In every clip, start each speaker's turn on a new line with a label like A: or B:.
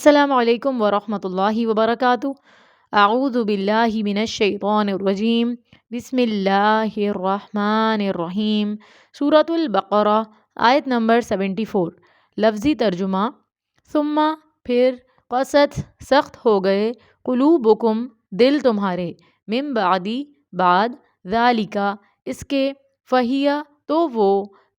A: السلام علیکم ورحمۃ اللہ وبرکاتہ۔ اعوذ باللہ من الشیطان الرجیم، بسم اللہ الرحمن الرحیم۔ سورۃ البقرہ، آیت نمبر 74۔ لفظی ترجمہ: ثم پھر، قست سخت ہو گئے، قلوبکم دل تمہارے، من بعدی بعد، ذالک اس کے، فہی تو وہ،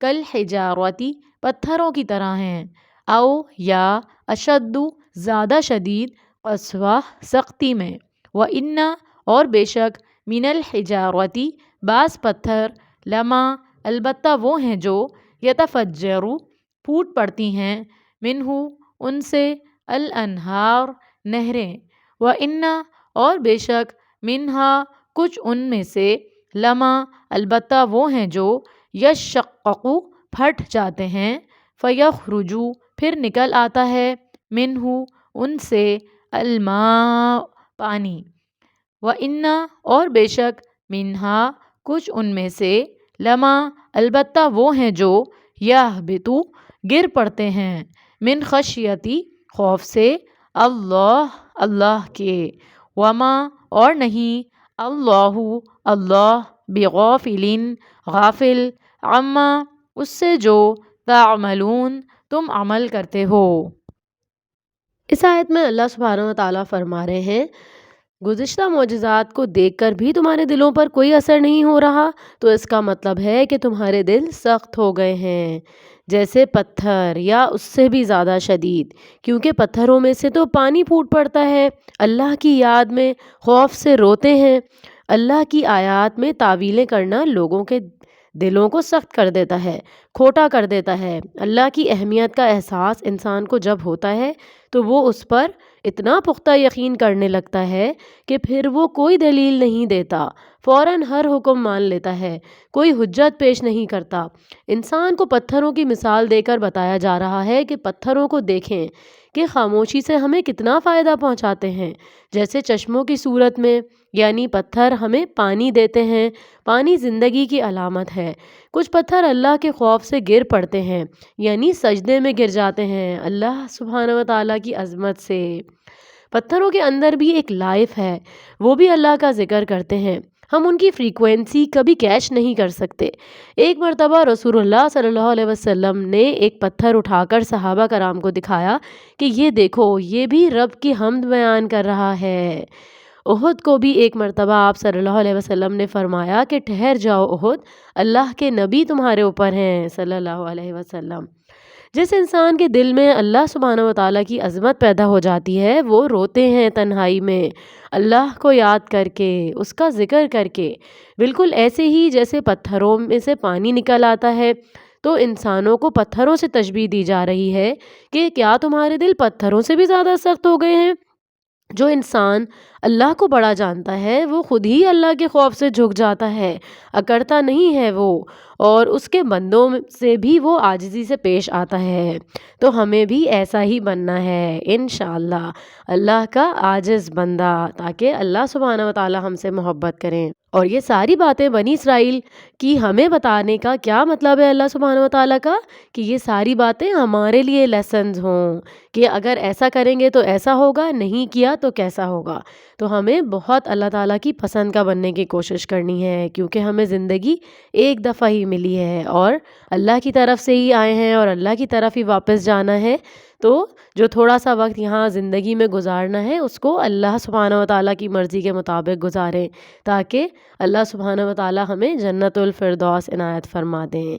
A: کالحجارۃ پتھروں کی طرح ہیں، او یا اشد زیادہ شدید، قسوہ سختی میں، وَإِنَّ اور بے شک، من الحجارۃ بعض پتھر، لما البتہ وہ ہیں جو، یتفجر پھوٹ پڑتی ہیں، منہ ان سے، الانہار نہریں، وَإِنَّ اور بے شک، منہا کچھ ان میں سے، لما البتہ وہ ہیں جو، یشقق پھٹ جاتے ہیں، فیخرج پھر نکل آتا ہے، منہ ان سے، الماء پانی، وَإِنَّ اور بے شک، منہا کچھ ان میں سے، لما البتہ وہ ہیں جو، یہبط گر پڑتے ہیں، من خشیتی خوف سے، اللہ اللہ کے، وما اور نہیں، اللہ اللہ، بغافل غافل، عما اس سے جو، تعملون تم عمل کرتے ہو۔ اس آیت میں اللہ سبحانہ وتعالیٰ فرما رہے ہیں، گزشتہ معجزات کو دیکھ کر بھی تمہارے دلوں پر کوئی اثر نہیں ہو رہا، تو اس کا مطلب ہے کہ تمہارے دل سخت ہو گئے ہیں، جیسے پتھر یا اس سے بھی زیادہ شدید، کیونکہ پتھروں میں سے تو پانی پھوٹ پڑتا ہے، اللہ کی یاد میں خوف سے روتے ہیں۔ اللہ کی آیات میں تعویلیں کرنا لوگوں کے دلوں کو سخت کر دیتا ہے، کھوٹا کر دیتا ہے۔ اللہ کی اہمیت کا احساس انسان کو جب ہوتا ہے تو وہ اس پر اتنا پختہ یقین کرنے لگتا ہے کہ پھر وہ کوئی دلیل نہیں دیتا، فوراً ہر حکم مان لیتا ہے، کوئی حجت پیش نہیں کرتا۔ انسان کو پتھروں کی مثال دے کر بتایا جا رہا ہے کہ پتھروں کو دیکھیں کہ خاموشی سے ہمیں کتنا فائدہ پہنچاتے ہیں، جیسے چشموں کی صورت میں، یعنی پتھر ہمیں پانی دیتے ہیں، پانی زندگی کی علامت ہے۔ کچھ پتھر اللہ کے خوف سے گر پڑتے ہیں، یعنی سجدے میں گر جاتے ہیں اللہ سبحانہ وتعالیٰ کی عظمت سے۔ پتھروں کے اندر بھی ایک لائف ہے، وہ بھی اللہ کا ذکر کرتے ہیں، ہم ان کی فریکوینسی کبھی کیچ نہیں کر سکتے۔ ایک مرتبہ رسول اللہ صلی اللہ علیہ وسلم نے ایک پتھر اٹھا کر صحابہ کرام کو دکھایا کہ یہ دیکھو، یہ بھی رب کی حمد بیان کر رہا ہے۔ احد کو بھی ایک مرتبہ آپ صلی اللہ علیہ وسلم نے فرمایا کہ ٹھہر جاؤ احد، اللہ کے نبی تمہارے اوپر ہیں صلی اللہ علیہ وسلم۔ جس انسان کے دل میں اللہ سبحانہ وتعالیٰ کی عظمت پیدا ہو جاتی ہے، وہ روتے ہیں تنہائی میں، اللہ کو یاد کر کے، اس کا ذکر کر کے، بالکل ایسے ہی جیسے پتھروں میں سے پانی نکل آتا ہے۔ تو انسانوں کو پتھروں سے تشبیہ دی جا رہی ہے کہ کیا تمہارے دل پتھروں سے بھی زیادہ سخت ہو گئے ہیں؟ جو انسان اللہ کو بڑا جانتا ہے وہ خود ہی اللہ کے خوف سے جھک جاتا ہے، اکڑتا نہیں ہے وہ، اور اس کے بندوں سے بھی وہ عاجزی سے پیش آتا ہے۔ تو ہمیں بھی ایسا ہی بننا ہے انشاءاللہ، اللہ کا عاجز بندہ، تاکہ اللہ سبحانہ وتعالی ہم سے محبت کریں۔ اور یہ ساری باتیں بنی اسرائیل کی ہمیں بتانے کا کیا مطلب ہے اللہ سبحانہ وتعالیٰ کا، کہ یہ ساری باتیں ہمارے لیے لیسنز ہوں، کہ اگر ایسا کریں گے تو ایسا ہوگا، نہیں کیا تو کیسا ہوگا۔ تو ہمیں بہت اللہ تعالیٰ کی پسند کا بننے کی کوشش کرنی ہے، کیونکہ ہمیں زندگی ایک دفعہ ہی ملی ہے اور اللہ کی طرف سے ہی آئے ہیں اور اللہ کی طرف ہی واپس جانا ہے۔ تو جو تھوڑا سا وقت یہاں زندگی میں گزارنا ہے اس کو اللہ سبحانہ وتعالیٰ کی مرضی کے مطابق گزاریں، تاکہ اللہ سبحانہ وتعالیٰ ہمیں جنت الفردوس عنایت فرما دیں۔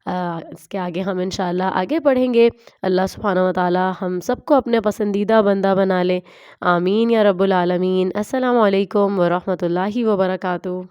A: اس کے آگے ہم انشاءاللہ آگے پڑھیں گے۔ اللہ سبحانہ وتعالیٰ ہم سب کو اپنے پسندیدہ بندہ بنا لے، آمین یا رب العالمین۔ السلام علیکم ورحمۃ اللہ وبرکاتہ۔